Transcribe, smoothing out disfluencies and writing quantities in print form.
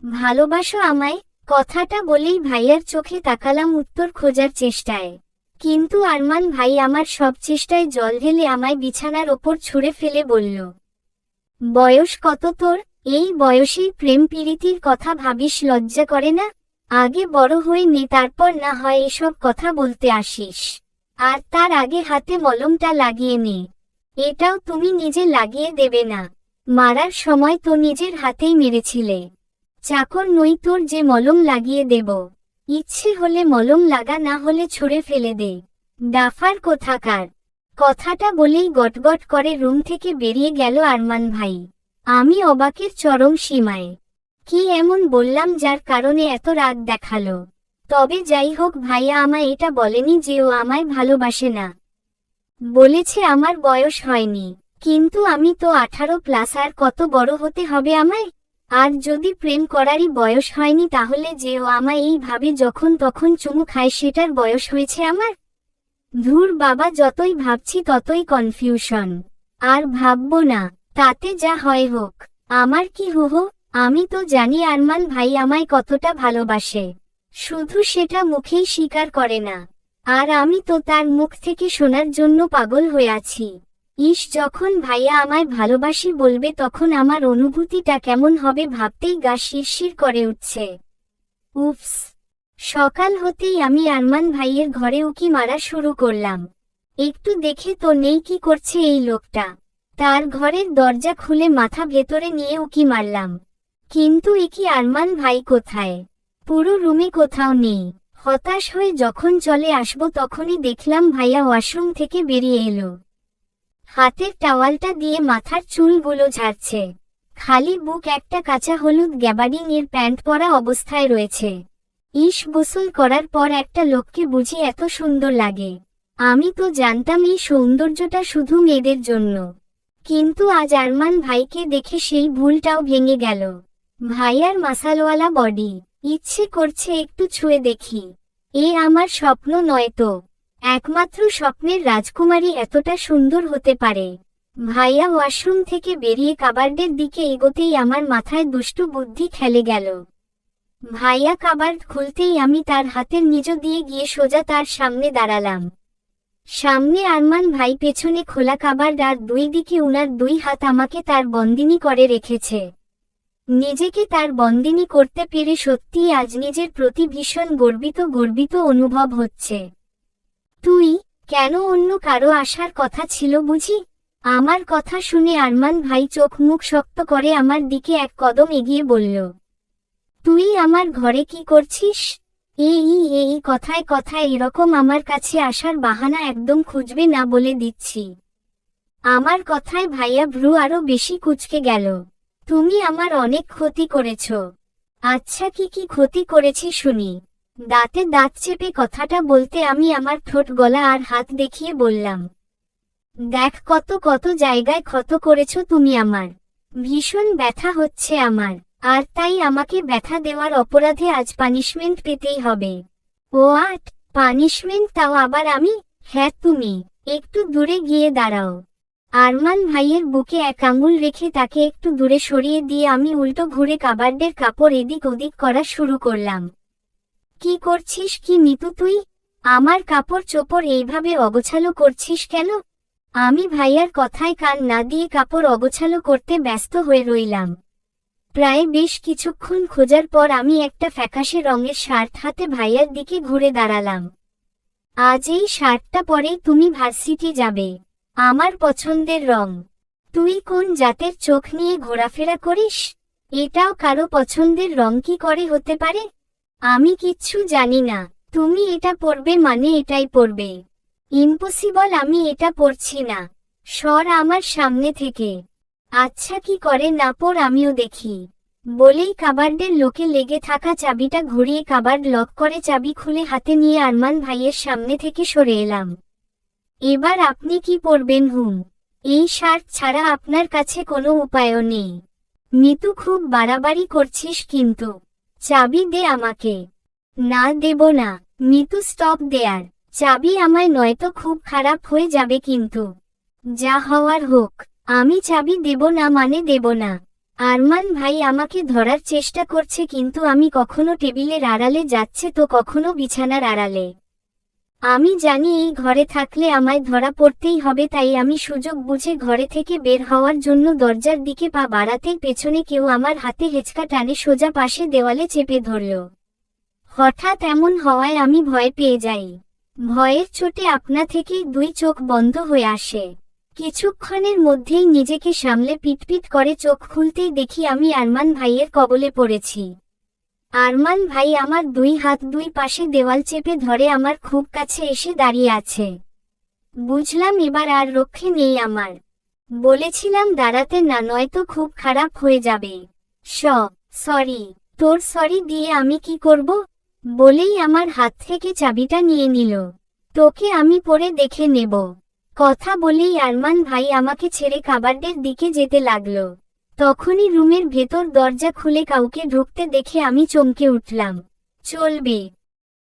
ভালোবাসো আমায়? কথাটা বলেই ভাইয়ার চোখে তাকালাম উত্তর খোঁজার চেষ্টায়। কিন্তু আরমান ভাই আমার সব চেষ্টায় জল ঢেলে আমায় বিছানার ওপর ছুঁড়ে ফেলে বলল, বয়স কত তোর? এই বয়সেই প্রেম প্রীতির কথা ভাবিস? লজ্জা করে না? আগে বড় হয়ে নে, তারপর না হয় এসব কথা বলতে আসিস। আর তার আগে হাতে মলমটা লাগিয়ে নে। এটাও তুমি নিজে লাগিয়ে দেবে না? মারার সময় তো নিজের হাতেই মেরেছিলে। চাকর নই তোর যে মলম লাগিয়ে দেব। ইচ্ছে হলে মলম লাগা, না হলে ছুঁড়ে ফেলে দে। ডাফার কোথাকার। কথাটা বলেই গটগট করে রুম থেকে বেরিয়ে গেল আরমান ভাই। আমি অবাকের চরম সীমায়। কি এমন বললাম যার কারণে এত রাগ দেখালো? তবে যাই হোক, ভাইয়া আমায় এটা বলেনি যে ও আমায় ভালোবাসে না। বলেছে আমার বয়স হয়নি। কিন্তু আমি তো 18+, আর কত বড় হতে হবে আমায়? আর যদি প্রেম করারই বয়স হয়নি, তাহলে যে ও আমায় এইভাবে যখন তখন চুমু খায় সেটার বয়স হয়েছে আমার? ধুর বাবা, যতই ভাবছি ততই কনফিউশন। আর ভাববো না, তাতে যা হয় হোক। আমার কি হো। আমি তো জানি আরমান ভাই আমায় কতটা ভালোবাসে, শুধু সেটা মুখেই স্বীকার করে না। আর আমি তো তার মুখ থেকে শোনার জন্য পাগল হয়ে আছি। যখন ভাইয়া আমায় ভালোবাসি বলবে, তখন আমার অনুভূতিটা কেমন হবে ভাবতেই গা শিরশির করে উঠছে। উপস। সকাল হতেই আমি আরমান ভাইয়ের ঘরে উকি মারা শুরু করলাম। একটু দেখে তো নেই কি করছে এই লোকটা। তার ঘরের দরজা খুলে মাথা ভেতরে নিয়ে উকি মারলাম। কিন্তু একি আরমান ভাই কোথায়? পুরো রুমে কোথাও নেই। হতাশ হয়ে যখন চলে আসব, তখনই দেখলাম ভাইয়া ওয়াশরুম থেকে বেরিয়ে এলো। হাতের টাওয়ালটা দিয়ে মাথার চুলগুলো ঝাড়ছে। খালি বুক, একটা কাঁচা হলুদ গ্যাবার্ডিং এর প্যান্ট পরা অবস্থায় রয়েছে। গোসল করার পর একটা লোককে বুঝি এত সুন্দর লাগে? আমি তো জানতাম এই সৌন্দর্যটা শুধু মেয়েদের জন্য। কিন্তু আজ আরমান ভাইকে দেখে সেই ভুলটাও ভেঙে গেল। ভাইয়ার মাসালওয়ালা বডি, ইচ্ছে করছে একটু ছুঁয়ে দেখি। আমার স্বপ্ন নয় তো? একমাত্র স্বপ্নের রাজকুমারী এতটা সুন্দর হতে পারে? ভাইয়া ওয়াশরুম থেকে বেরিয়ে কাবার্ডের দিকে এগোতেই আমার মাথায় দুষ্টু বুদ্ধি খেলে গেল। ভাইয়া কাবার্ড খুলতেই আমি তার হাতের নিচ দিয়ে গিয়ে সোজা তার সামনে দাঁড়ালাম। সামনে আরমান ভাই, পেছনে খোলা কাবার্ড, আর দুই দিকে উনার দুই হাত আমাকে তার বন্দিনী করে রেখেছে। নিজেকে তার বন্দিনী করতে পেরে সত্যিই আজ নিজের প্রতি ভীষণ গর্বিত অনুভব হচ্ছে। তুই কেন? অন্য কারো আসার কথা ছিল বুঝি? আমার কথা শুনে আরমান ভাই চোখ মুখ শক্ত করে আমার দিকে এক কদম এগিয়ে বলল, তুই আমার ঘরে কি করছিস? এই কথায় কথায় এরকম আমার কাছে আসার বাহানা একদম খুঁজবে না, বলে দিচ্ছি। আমার কথায় ভাইয়া ভ্রু আরো বেশি কুঁচকে গেল। তুমি আমার অনেক ক্ষতি করেছ। আচ্ছা, কি ক্ষতি করেছি শুনি? দাঁতে দাঁত চেপে কথাটা বলতে আমি আমার ঠোঁট, গলা আর হাত দেখিয়ে বললাম, দেখ কত জায়গায় ক্ষত করেছ তুমি আমার। ভীষণ ব্যথা হচ্ছে আমার। আর তাই আমাকে ব্যথা দেওয়ার অপরাধে আজ পানিশমেন্ট পেতেই হবে। হোয়াট? পানিশমেন্ট? তাও আবার আমি? হ্যাঁ তুমি। একটু দূরে গিয়ে দাঁড়াও। আরমান ভাইয়ের বুকে এক আঙুল রেখে তাকে একটু দূরে সরিয়ে দিয়ে আমি উল্টো ঘুরে কাবার্ডের কাপড় এদিক ওদিক করা শুরু করলাম। কি করছিস কি মিতু তুই? আমার কাপড় চোপড় এইভাবে অগোছালো করছিস কেন? আমি ভাইয়ার কথায় কান না দিয়ে কাপড় অগোছালো করতে ব্যস্ত হয়ে রইলাম। প্রায় বেশ কিছুক্ষণ খোঁজার পর আমি একটা ফ্যাকাশে রঙের শার্ট হাতে ভাইয়ার দিকে ঘুরে দাঁড়ালাম। আজ এই শার্টটা পরেই তুমি ভার্সিটি যাবে। আমার পছন্দের রং। তুই কোন জাতের চোখ নিয়ে ঘোরাফেরা করিস? এটাও কারো পছন্দের রং কি করে হতে পারে? আমি কিচ্ছু জানি না। তুমি এটা পরবে মানে এটাই পরবে। ইম্পসিবল, আমি এটা পরছি না। সর আমার সামনে থেকে। আচ্ছা, কি করে না পর আমিও দেখি। বলেই কাবার্ডের লোকে লেগে থাকা চাবিটা ঘুরিয়ে কাবার্ড লক করে চাবি খুলে হাতে নিয়ে আরমান ভাইয়ের সামনে থেকে সরে এলাম। এবার আপনি কি পরবেন? এই শার্ট ছাড়া আপনার কাছে কোনো উপায়ও নেই। মিতু, খুব বাড়াবাড়ি করছিস কিন্তু। চাবি দে আমাকে। না, দেব না। মিতু, স্টপ দেয়ার। চাবি আমায়, নয়তো খুব খারাপ হয়ে যাবে কিন্তু। যা হওয়ার হোক। আমি চাবি দেব না মানে দেব না। আরমান ভাই আমাকে ধরার চেষ্টা করছে, কিন্তু আমি কখনো টেবিলের আড়ালে যাচ্ছে তো কখনো বিছানার আড়ালে। আমি জানি এই ঘরে থাকলে আমায় ধরা পড়তেই হবে, তাই আমি সুযোগ বুঝে ঘরে থেকে বের হওয়ার জন্য দরজার দিকে পা বাড়াতেই পেছনে কেউ আমার হাতে হেঁচকা টানে সোজা পাশে দেওয়ালে চেপে ধরল। হঠাৎ এমন হওয়ায় আমি ভয় পেয়ে যাই। ভয়ের চোটে আপনা থেকেই দুই চোখ বন্ধ হয়ে আসে। কিছুক্ষণের মধ্যেই নিজেকে সামলে পিটপিট করে চোখ খুলতেই দেখি আমি আরমান ভাইয়ের কবলে পড়েছি। আরমান ভাই আমার দুই হাত দুই পাশে দেওয়াল চেপে ধরে আমার খুব কাছে এসে দাঁড়িয়ে আছে। বুঝলাম এবার আর রক্ষে নেই আমার। বলেছিলাম দাঁড়াতে না, নয়তো খুব খারাপ হয়ে যাবে। সরি। তোর সরি দিয়ে আমি কি করব? বলেই আমার হাত থেকে চাবিটা নিয়ে নিল। তোকে আমি পরে দেখে নেব। কথা বলেই আরমান ভাই আমাকে ছেড়ে কাবার্ডের দিকে যেতে লাগলো। তখনই রুমের ভেতর দরজা খুলে কাউকে ঢুকতে দেখে আমি চমকে উঠলাম। চলবে।